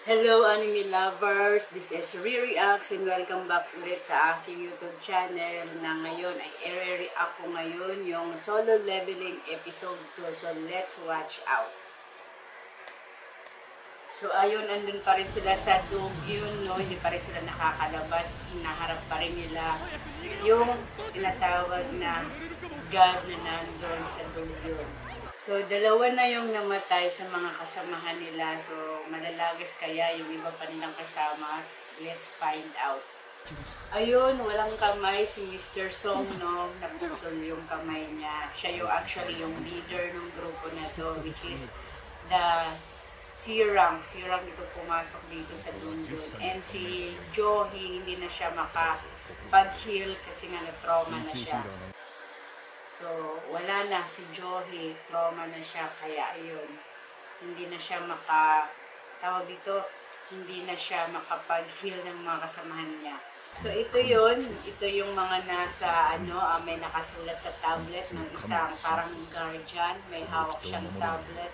Hello anime lovers, this is Reacts and welcome back ulit sa aking YouTube channel na ngayon ay i-react ko ngayon yung Solo Leveling episode 2. So let's watch out. So ayun, andun pa rin sila sa Dongyun, no? Hindi pa rin sila nakakalabas, hinaharap pa rin nila yung tinatawag na God na nandun sa Dongyun. So, dalawa na yung namatay sa mga kasamahan nila. So, malalagas kaya yung iba pa nilang kasama. Let's find out. Ayun, walang kamay si Mr. Song, no? Naputol yung kamay niya. Siya yung actually yung leader ng grupo na to, which is the C-Rank. C-Rank ito pumasok dito sa Dundun. And si Johi, hindi na siya makapag-heal kasi nga na-trauma na siya. So, wala na si Johi, trauma na siya, kaya ayun, hindi na siya tawag dito, hindi na siya makapag-heal ng mga kasamahan niya. So, ito yung mga nasa, may nakasulat sa tablet ng isang parang guardian, may hawak siyang tablet,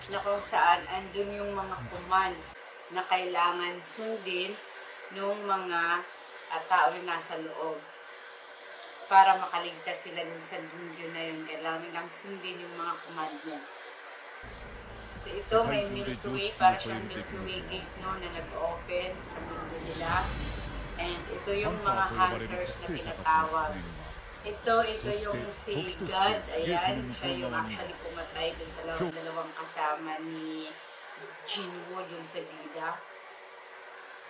na kung saan andun yung mga commands na kailangan sundin ng mga tao na nasa loob. Para makaligtas sila dun sa Dongyun na yun, kailangan nilang sundin yung mga commandments. So ito, may Milky Way, para siyang Milky Way gate, no, na nag-open sa mundo nila. And ito yung mga hunters na pinatawag. Ito yung si God, ayan, siya yung actually pumatay dun sa dalawang kasama ni Jinwoo dun sa bida.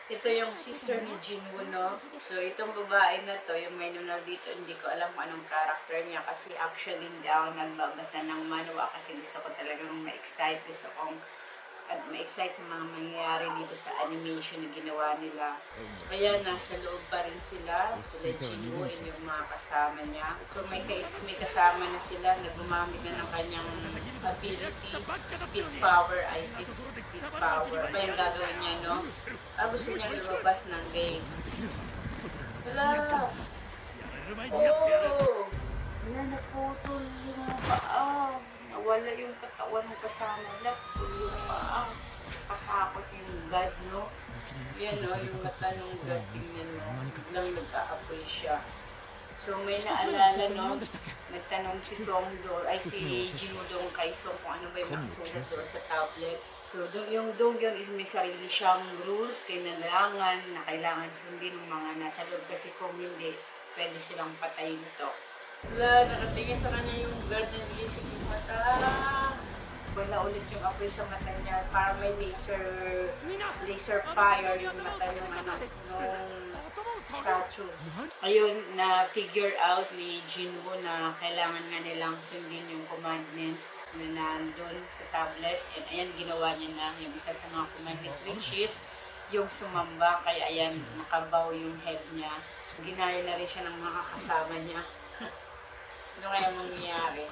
Ito yung sister ni Jinwoo, no? So, itong babae na to, yung may nunal dito, hindi ko alam kung anong character niya kasi actually hindi ako nagbabasa ng manhwa kasi gusto ko talagang ma-excite. Gusto kong ma-excite sa mga mangyayari dito sa animation na ginawa nila. Kaya nasa loob pa rin sila Jinwoo and yung mga kasama niya. So, may kasama na sila na gumamit na ng kanyang ability, speed power, items, speed power. Kaya yung gagawin niya, no? Gusto niya lumabas ng game. Wala! Oh! Wala, naputol yung mga paa. Nawala yung katawan ng kasama nila. Putol yung paa. Kakakot yung God, no? Yan, no? Yung mata ng God, tingnan mo. Lang nagkaapoy siya. So, may naalala, no? Nagtanong si Jinwoo doon kay Song kung ano ba yung nakasulat doon sa tablet. So, yung Dongyun is may sarili siyang rules, kailangan sundin ng mga nasa loob kasi kung hindi, pwede silang patayin ito. Wala, nakatingin sa kanya yung God na nilisik yung mata. Wala ulit yung apoy sa mata niya, para may laser fire yung mata ng nung statue. Ayun, na-figure out ni Jinwoo na kailangan nga nilang sundin yung commandments na nandun sa tablet. And ayan, ginawa niya na yung isa sa mga commandments, which is yung sumamba. Kaya ayan, nakabaw yung head niya. Ginaya na rin siya ng mga kasama niya. Ano kaya mangyayari?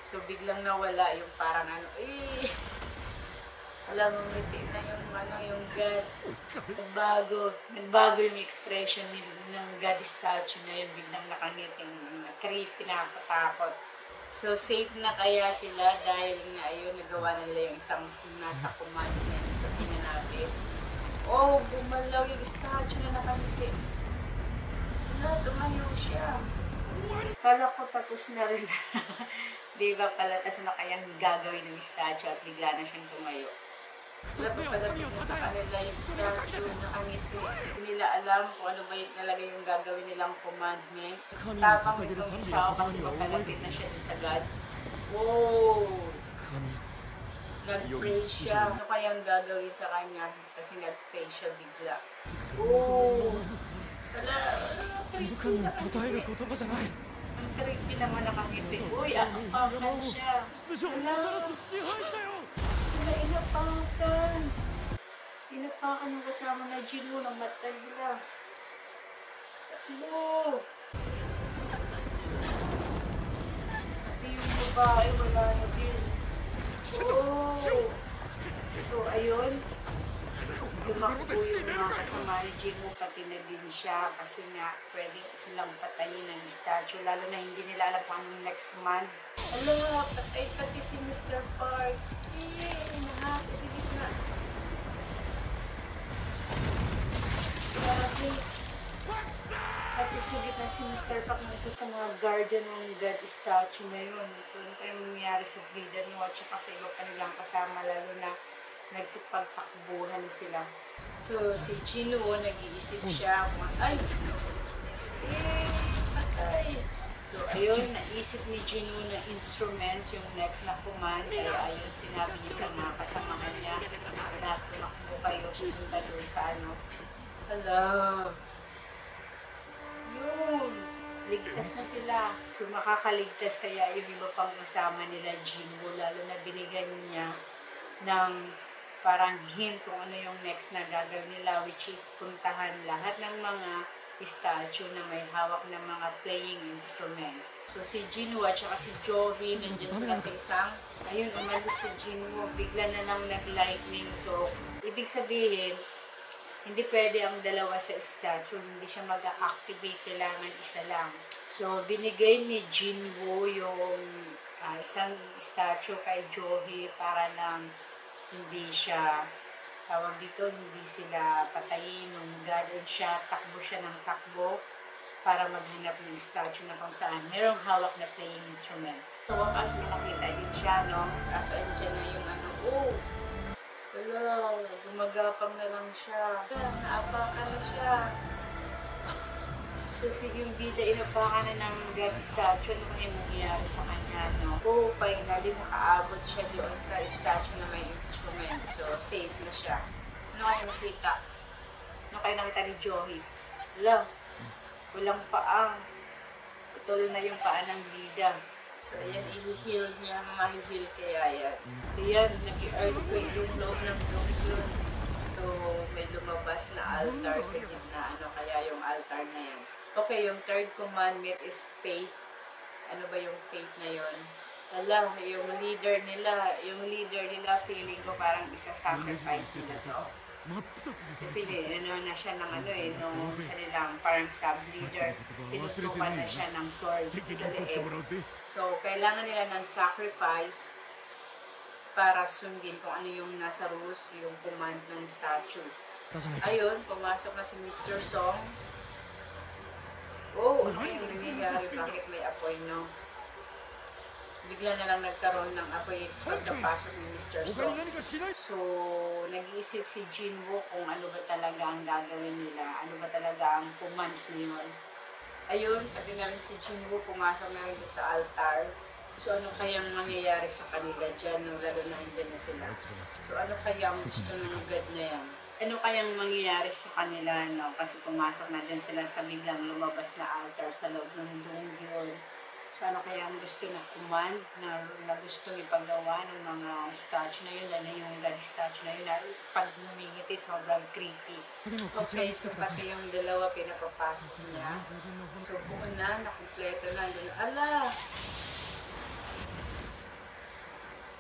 So, biglang nawala yung parang alam mo, ngiti na yung God. Nagbago yung expression ng God statue na yun, biglang nakangiting, creepy, nakakatakot. So, safe na kaya sila dahil nga ayun, nagawa na nila yung isang nasa commandment. So, tingnan natin. Oh, bumalaw yung statue na nakangiti. Wala, tumayo siya. Kala ko tapos na rin. Di ba pala, kasi na kayang gagawin ng statue at bigla na siyang tumayo. Wala pa pala sa kanila yung statue na nakangiti. Hindi nila alam kung ano ba yung nalagay yung gagawin nilang commandment. Tapang itong isa kasi mapalapit na siya din sa God. Wow! Nag-pray siya. Ano kayang gagawin sa kanya? Kasi nag-pray siya bigla. Oh! Wala, creepy nakangiti. Ang creepy naman nakangiti. Uy, akakan siya. Wala, inapakan. Inapakan yung kasama na Jinwoo ng matay nila. Tatlo. Pati yung babae, wala na din. Oh. So, ayun. Lumakbo yung mga kasama ni Jinwoo, pati na din siya. Kasi nga, pwede silang patayin ng statue. Lalo na hindi nila alam kung anong next command. Ala, patay pati si Mr. Park. Nahati, sige na. sa gitna si Mr. Pak na isa sa mga guardian ng God statue na yun. So, ano kaya mangyayari sa Bleeder no? At saka sa iba pa nilang kasama, lalo na nagsipagtakbuhan sila. So, si Jinwoo, nag-iisip siya, ay, patay. So, ayun, naisip ni Jinwoo na instruments yung next na command. Kaya ayun, sinabi niya sa mga kasamahan niya na tumakbo kayo, pupunta doon sa ano. Hello. Yun. Ligtas na sila. So, makakaligtas kaya yung iba pang kasama nila, Jinwoo, lalo na binigyan niya ng parang hint kung ano yung next na gagawin nila, which is puntahan lahat ng mga statue na may hawak ng mga playing instruments. So, si Jinwoo at saka si Joey, nandiyan sila sa isang, ayun, umalis si Jinwoo, bigla na lang nag-lightning. So, ibig sabihin, hindi pwede ang dalawa sa statue, hindi siya mag-activate, kailangan isa lang. So, binigay ni Jinwoo yung isang statue kay Joey para lang hindi siya, tawag dito, hindi sila patayin. Nung gano'n siya, takbo siya ng takbo para maghanap ng statue na kung saan merong hawak na playing instrument. So, wakas may nakita din siya, no? Kaso, andyan na yung ano, wala, gumagapang na lang siya. Naapakan na siya. So, yung bida, inapakan na ng God statue, ano yung nangyayari sa kanya, no? Finally, nakaabot siya doon sa statue na may instrument. So, safe na siya. Ano kayo nakita? Ano kayo nakita ni Joey? Wala. Walang paa. Putol na yung paa ng bida. So, ayan, i-heal niya, ma-heal kaya yan. So, yan, nag-earthquake yung loob ng room yun. So, may lumabas na altar sa gitna. Ano kaya yung altar na yan? Okay, yung third commandment is faith. Ano ba yung faith na yun? Alam, yung leader nila, feeling ko parang isa-sacrifice nila to. Kasi ano na siya ng nung isa nilang parang sub-leader, tinutukan na siya ng sword sa leeg. So, kailangan nila ng sacrifice para sundin kung ano yung nasa rules, yung command ng statue. Ayun, pumasok na si Mr. Song. Ano yung nangyayari? Bakit may apoy, no? Bigla na lang nagkaroon ng apoy pagkapasok ni Mr. Song. So, nag-iisip si Jinwoo kung ano ba talaga ang gagawin nila, ano ba talaga ang commands na yun. Ayun, pati na rin si Jinwoo pumasok na rin sa altar. So, ano kayang mangyayari sa kanila dyan, no? Lalo na andyan na sila. So, ano kaya ang gusto ng God na yan? Ano kayang mangyayari sa kanila, no? Kasi pumasok na dyan sila sa biglang lumabas na altar sa loob ng Donggyeon. So, ano kaya ang gusto na command na gusto ipagawa ng mga statue na yun, lalo yung God statue na yun, na pag humingiti, sobrang creepy. Okay, so pati yung dalawa pinapapasok niya. So, buo na, nakumpleto na. Ala!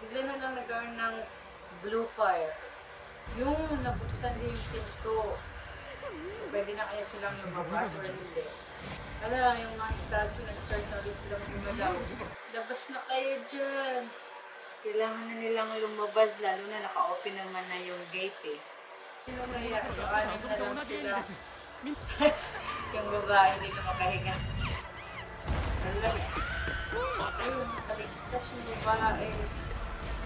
Bigla na lang nagkaroon ng blue fire. Yung nabuksan din yung pinto. So, pwede na kaya silang lumabas or hindi. Wala, yung mga statue, nag-start na ulit silang gumalaw. Labas na kayo dyan. So, kailangan na nilang lumabas, lalo na naka-open naman na yung gate eh. Sino kaya? So, anim na lang sila. Yung babae, hindi na makahinga. Wala. Ayun, nakaligtas yung babae.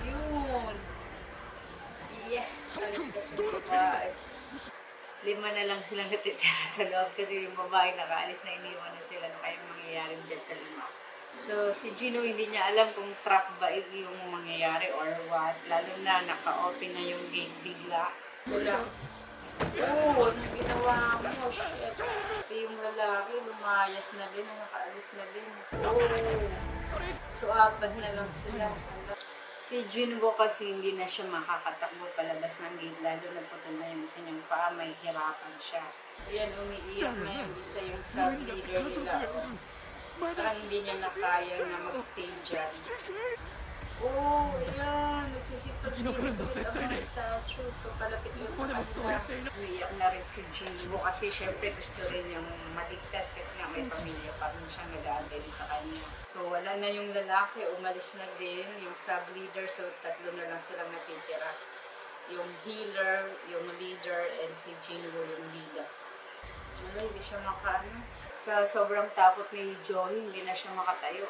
Yun. Yes, nakaligtas yung babae. 5 na lang silang natitira sa loob kasi yung babae nakaalis na, iniwan na sila. Ano kayang mangyayari dyan sa 5? So, si Jinwoo hindi niya alam kung trap ba yung mangyayari or what. Lalo na naka-open na yung gate bigla. Wala. Ano ginawa mo? Shit. Ito yung lalaki, lumayas na din, nakaalis na din. So, 4 na lang sila. Si Jinwoo kasi hindi na siya makakatakbo palabas ng gate, lalo nagputol na yung isa niyang paa, may hirapan siya. Ayan, umiiyak na yung isa yung sub-leader nila. Parang hindi niya na kaya na mag-stay dyan. Ayan, nagsisipag din sa mga statue. Papalapit yun sa kanila. Umiiyak na rin si Jinwoo kasi syempre gusto rin yung maligtas kasi nga may pamilya pa rin siyang nag-aantay din sa kanya. So, wala na yung lalaki, umalis na din yung sub-leader, so 3 na lang silang natitira. Yung healer, yung leader, and si Jinwoo yung leader. Wala, hindi siya makaano. Sa sobrang takot ni Joey, hindi na siya makatayo.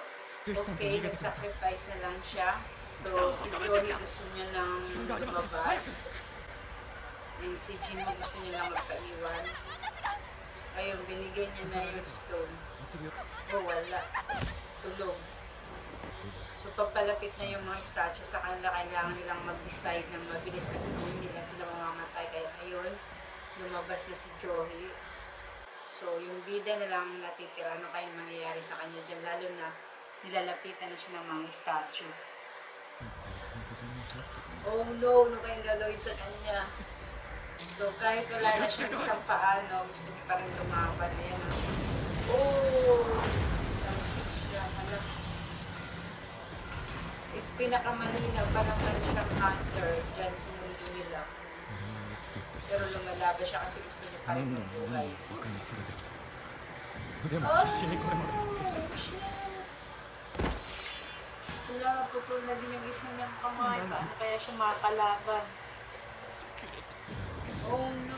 Okay, nag-sacrifice na lang siya. So, si Joey gusto niya nang lumabas. And si Jinwoo gusto niya lang magpaiwan. Ayun, binigay niya na yung stone. Oh, wala. Tulog. So, pagpalapit na yung mga statue sa kanila, kailangan nilang mag-decide ng mabilis kasi kung hindi lang sila mamamatay. Kaya ngayon, lumabas na si Joey. So, yung bida na lang natitira, ano kayong mangyayari sa kanya dyan, lalo na nilalapitan na siya ng mga statue. Oh no, ano kayong gagawin sa kanya? So, kahit wala na siyang isang paano, gusto niya pa rin lumaban. Ayan. Oh! Nagsik siya. Alam. Pinakamalinaw pa naman siyang hunter dyan sa mundo nila. Pero lumalaban siya kasi gusto niya pa rin mabuhay. Oh! Shit! Wala, putol na din yung isa niyang kamay. Paano kaya siya makakalaban? Oh no!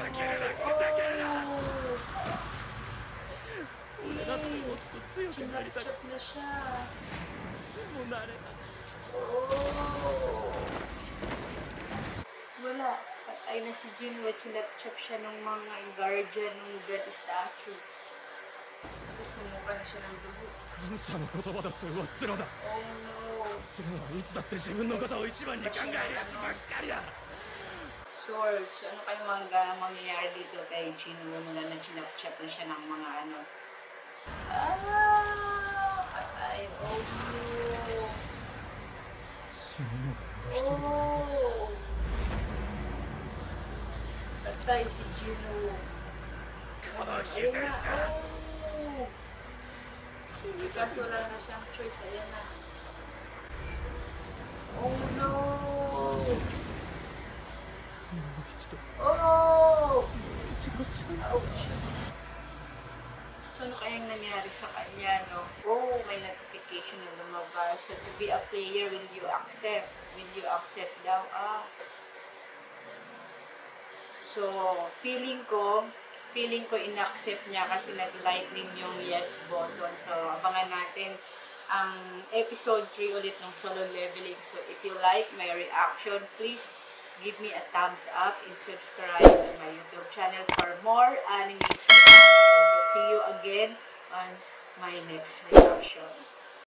Chinap-chap na siya. Oh! Wala. Patay na si Jinwoo. Chinap-chap siya ng mga guardian ng God statue. Sumuka na siya ng dugo. Oh no! Sword. So, ano kayong mangyayari dito kay Jinwoo mula na chinap-chap na siya ng mga ano? Ah! Patay. Oh no! Oh! Patay si Jinwoo. Ayun na. Oh! Kasi wala na siyang choice. Ayan na. Oh no! Oh! Ouch! So, ano kayang nangyari sa kanya, no? Oh, may notification na lumabas. So, to be a player, will you accept? Will you accept daw? Ah. So, feeling ko in-accept niya kasi nag-lightning yung yes button. So, abangan natin ang episode 3 ulit ng Solo Leveling. So, if you like my reaction, please give me a thumbs up and subscribe to my YouTube channel for more animes reaction. So, see you again on my next reaction.